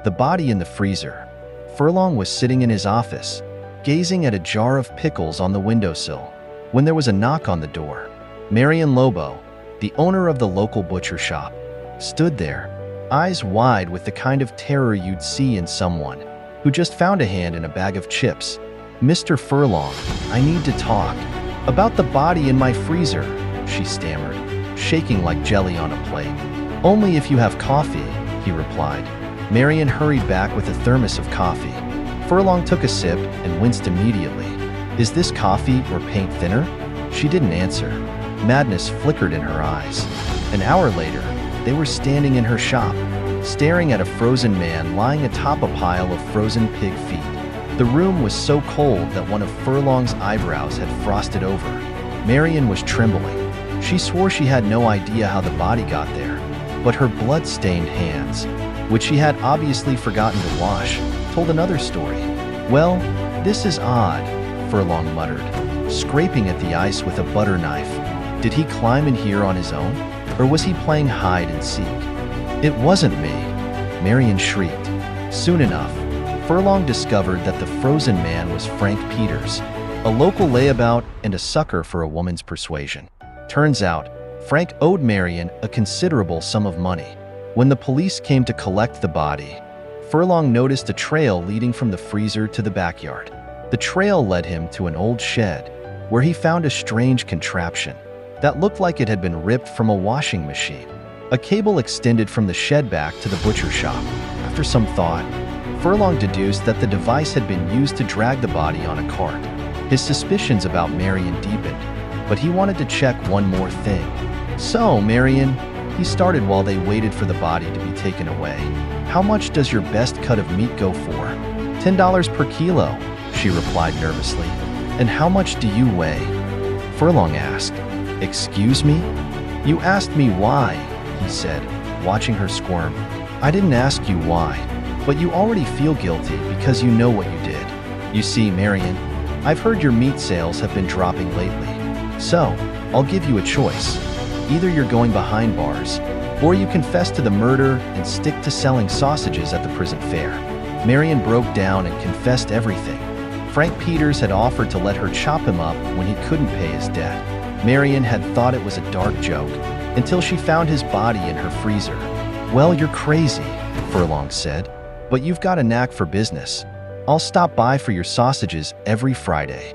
The body in the freezer. Furlong was sitting in his office, gazing at a jar of pickles on the windowsill, when there was a knock on the door. Marian Lobo, the owner of the local butcher shop, stood there, eyes wide with the kind of terror you'd see in someone who just found a hand in a bag of chips. "Mr. Furlong, I need to talk about the body in my freezer," she stammered, shaking like jelly on a plate. "Only if you have coffee," he replied. Marian hurried back with a thermos of coffee. Furlong took a sip and winced immediately. "Is this coffee or paint thinner?" She didn't answer. Madness flickered in her eyes. An hour later, they were standing in her shop, staring at a frozen man lying atop a pile of frozen pig feet. The room was so cold that one of Furlong's eyebrows had frosted over. Marian was trembling. She swore she had no idea how the body got there, but her blood-stained hands, which she had obviously forgotten to wash, told another story. "Well, this is odd," Furlong muttered, scraping at the ice with a butter knife. "Did he climb in here on his own, or was he playing hide and seek?" "It wasn't me," Marian shrieked. Soon enough, Furlong discovered that the frozen man was Frank Peters, a local layabout and a sucker for a woman's persuasion. Turns out, Frank owed Marian a considerable sum of money. When the police came to collect the body, Furlong noticed a trail leading from the freezer to the backyard. The trail led him to an old shed, where he found a strange contraption that looked like it had been ripped from a washing machine. A cable extended from the shed back to the butcher shop. After some thought, Furlong deduced that the device had been used to drag the body on a cart. His suspicions about Marian deepened, but he wanted to check one more thing. "So, Marian," he started while they waited for the body to be taken away, "how much does your best cut of meat go for?" $10 per kilo, she replied nervously. "And how much do you weigh?" Furlong asked. "Excuse me? You asked me why," he said, watching her squirm. "I didn't ask you why, but you already feel guilty because you know what you did. You see, Marian, I've heard your meat sales have been dropping lately. So, I'll give you a choice. Either you're going behind bars, or you confess to the murder and stick to selling sausages at the prison fair." Marian broke down and confessed everything. Frank Peters had offered to let her chop him up when he couldn't pay his debt. Marian had thought it was a dark joke until she found his body in her freezer. "Well, you're crazy," Furlong said, "but you've got a knack for business. I'll stop by for your sausages every Friday."